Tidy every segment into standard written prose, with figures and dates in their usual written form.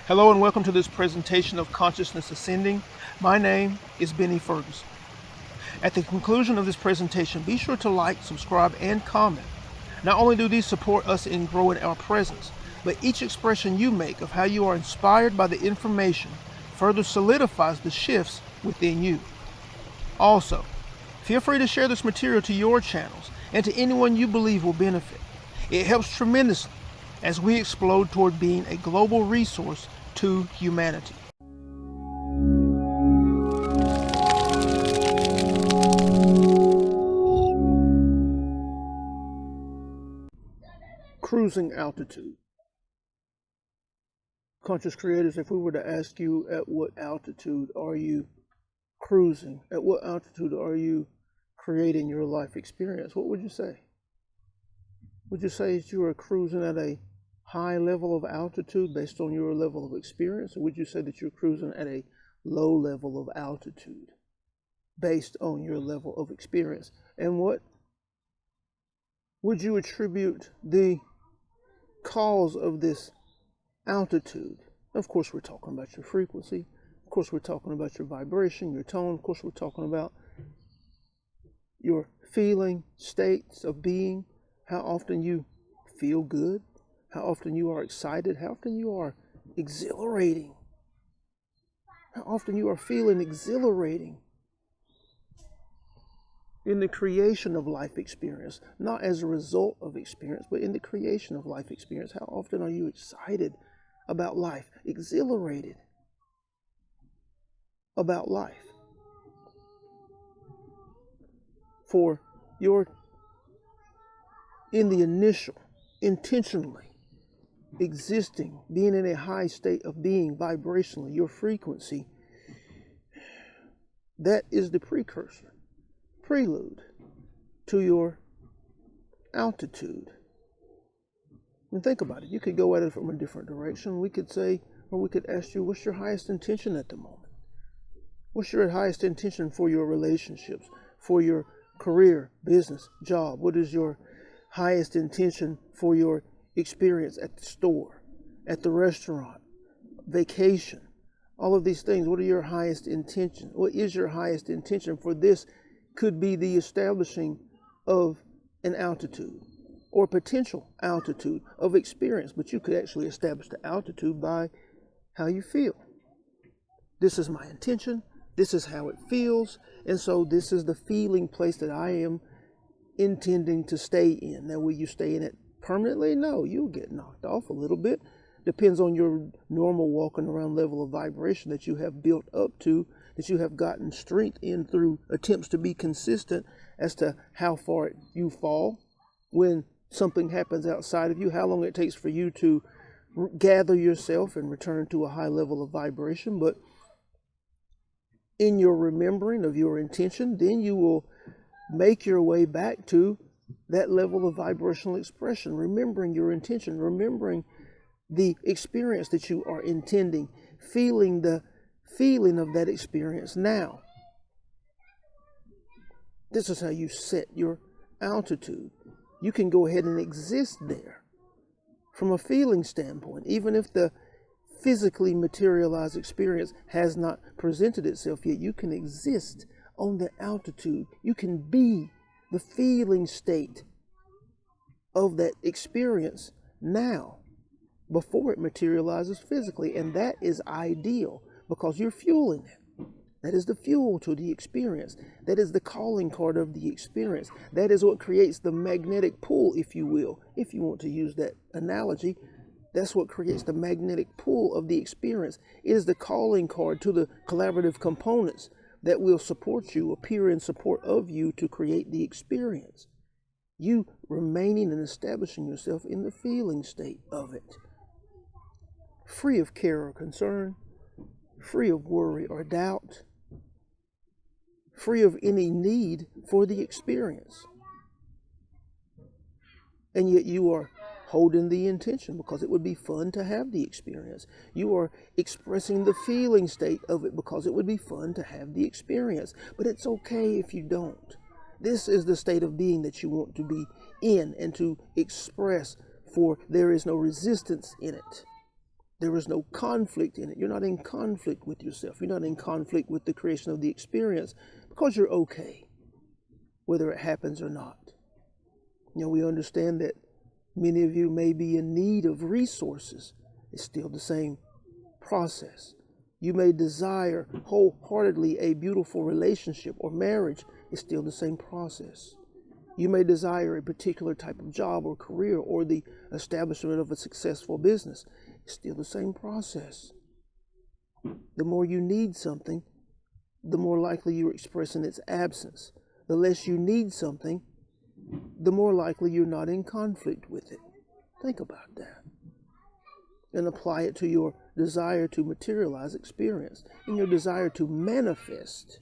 Hello and welcome to this presentation of Consciousness Ascending. My name is Benny Ferguson. At the conclusion of this presentation, be sure to like, subscribe, and comment. Not only do these support us in growing our presence, but each expression you make of how you are inspired by the information further solidifies the shifts within you. Also, feel free to share this material to your channels and to anyone you believe will benefit. It helps tremendously as we explode toward being a global resource to humanity. Cruising altitude. Conscious creators, if we were to ask you at what altitude are you cruising, at what altitude are you creating your life experience, what would you say? Would you say that you are cruising at a high level of altitude based on your level of experience, or would you say that you're cruising at a low level of altitude based on your level of experience? And what would you attribute the cause of this altitude? Of course, we're talking about your frequency. Of course, we're talking about your vibration, your tone. Of course, we're talking about your feeling, states of being, how often you feel good, how often you are excited, how often you are exhilarating, how often you are feeling exhilarating in the creation of life experience, not as a result of experience, but in the creation of life experience. How often are you excited about life, exhilarated about life? For your, in the initial, intentionally existing, being in a high state of being vibrationally, your frequency, that is the precursor, prelude to your altitude. And think about it. You could go at it from a different direction. We could say, or we could ask you, what's your highest intention at the moment? What's your highest intention for your relationships, for your career, business, job? What is your highest intention for your experience at the store, at the restaurant, vacation, all of these things? What are your highest intention? What is your highest intention for this? Could be the establishing of an altitude or potential altitude of experience, but you could actually establish the altitude by how you feel. This is my intention. This is how it feels. And so this is the feeling place that I am intending to stay in. Now, will you stay in it permanently? No, you'll get knocked off a little bit. Depends on your normal walking around level of vibration that you have built up to, that you have gotten strength in through attempts to be consistent as to how far you fall when something happens outside of you, how long it takes for you to gather yourself and return to a high level of vibration. But in your remembering of your intention, then you will make your way back to that level of vibrational expression, remembering your intention, remembering the experience that you are intending, feeling the feeling of that experience now. This is how you set your altitude. You can go ahead and exist there from a feeling standpoint, even if the physically materialized experience has not presented itself yet. You can exist on the altitude. You can be the feeling state of that experience now before it materializes physically. And that is ideal because you're fueling it. That is the fuel to the experience. That is the calling card of the experience. That is what creates the magnetic pull, if you will, if you want to use that analogy. That's what creates the magnetic pull of the experience. It is the calling card to the collaborative components that will support you, appear in support of you to create the experience. You remaining and establishing yourself in the feeling state of it. Free of care or concern, free of worry or doubt, free of any need for the experience. And yet you are holding the intention because it would be fun to have the experience. You are expressing the feeling state of it because it would be fun to have the experience. But it's okay if you don't. This is the state of being that you want to be in and to express, for there is no resistance in it. There is no conflict in it. You're not in conflict with yourself. You're not in conflict with the creation of the experience because you're okay, whether it happens or not. We understand that many of you may be in need of resources. It's still the same process. You may desire wholeheartedly a beautiful relationship or marriage. It's still the same process. You may desire a particular type of job or career or the establishment of a successful business. It's still the same process. The more you need something, the more likely you're expressing its absence. The less you need something, the more likely you're not in conflict with it. Think about that. And apply it to your desire to materialize experience and your desire to manifest.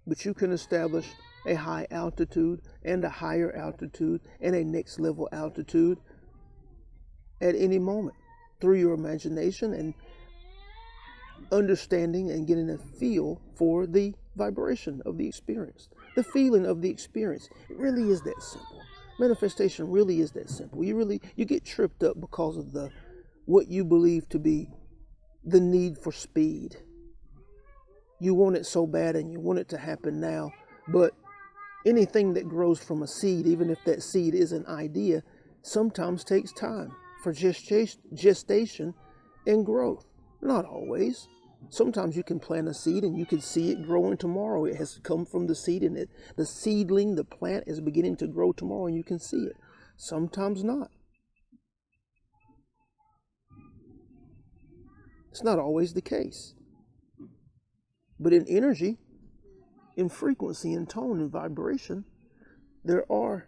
But you can establish a high altitude and a higher altitude and a next level altitude at any moment through your imagination and understanding and getting a feel for the vibration of the experience, the feeling of the experience. It really is that simple. Manifestation really is that simple. You get tripped up because of what you believe to be the need for speed. You want it so bad and you want it to happen now, but anything that grows from a seed, even if that seed is an idea, sometimes takes time for gestation and growth. Not always. Sometimes you can plant a seed and you can see it growing tomorrow. It has come from the seed and the seedling, the plant is beginning to grow tomorrow and you can see it. Sometimes not. It's not always the case. But in energy, in frequency, in tone, and vibration, there are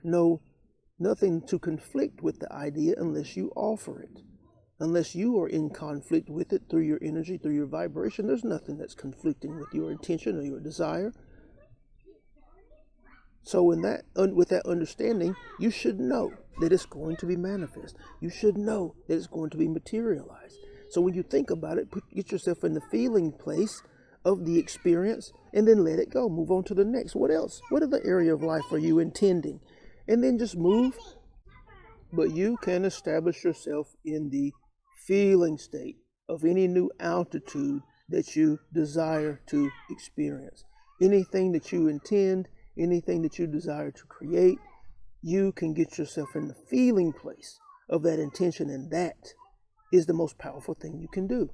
nothing to conflict with the idea unless you offer it. Unless you are in conflict with it through your energy, through your vibration, there's nothing that's conflicting with your intention or your desire. So with that understanding, you should know that it's going to be manifest. You should know that it's going to be materialized. So when you think about it, get yourself in the feeling place of the experience and then let it go. Move on to the next. What else? What other area of life are you intending? And then just move. But you can establish yourself in the feeling state of any new altitude that you desire to experience. Anything that you intend, anything that you desire to create, you can get yourself in the feeling place of that intention, and that is the most powerful thing you can do.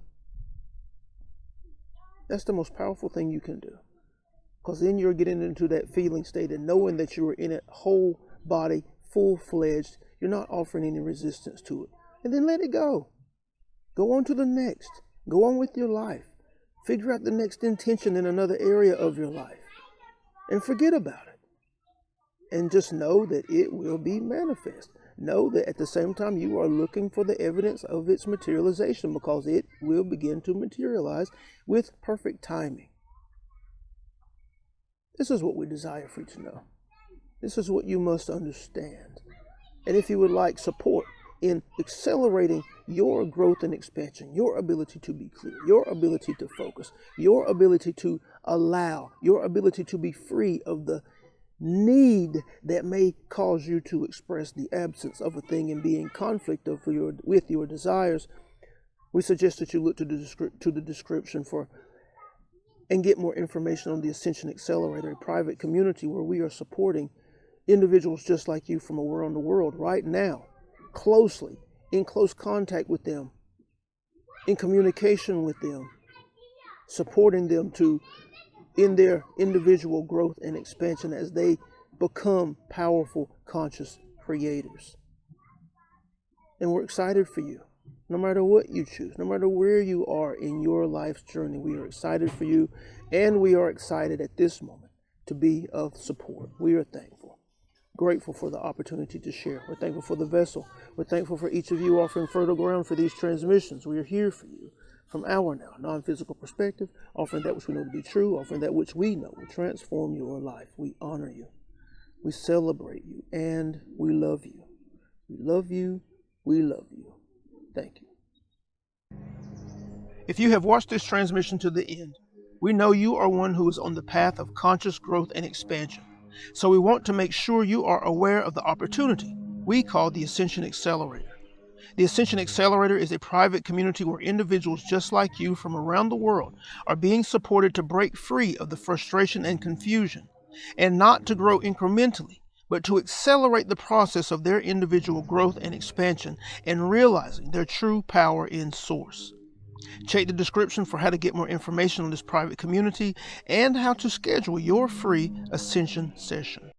That's the most powerful thing you can do. Because then you're getting into that feeling state and knowing that you are in it whole body, full-fledged. You're not offering any resistance to it. And then let it go. Go on to the next. Go on with your life. Figure out the next intention in another area of your life. And forget about it. And just know that it will be manifest. Know that at the same time you are looking for the evidence of its materialization, because it will begin to materialize with perfect timing. This is what we desire for you to know. This is what you must understand. And if you would like support in accelerating your growth and expansion, your ability to be clear, your ability to focus, your ability to allow, your ability to be free of the need that may cause you to express the absence of a thing and be in conflict with your desires, we suggest that you look to the description and get more information on the Ascension Accelerator, a private community where we are supporting individuals just like you from around the world right now, closely, in close contact with them, in communication with them, supporting them in their individual growth and expansion as they become powerful, conscious creators. And we're excited for you. No matter what you choose, no matter where you are in your life's journey, we are excited for you, and we are excited at this moment to be of support. We are thankful, grateful for the opportunity to share. We're thankful for the vessel. We're thankful for each of you offering fertile ground for these transmissions. We are here for you from our now non-physical perspective, offering that which we know to be true, offering that which we know will transform your life. We honor you. We celebrate you, and we love you. We love you. We love you. Thank you. If you have watched this transmission to the end, we know you are one who is on the path of conscious growth and expansion. So we want to make sure you are aware of the opportunity we call the Ascension Accelerator. The Ascension Accelerator is a private community where individuals just like you from around the world are being supported to break free of the frustration and confusion, and not to grow incrementally, but to accelerate the process of their individual growth and expansion and realizing their true power in Source. Check the description for how to get more information on this private community and how to schedule your free Ascension session.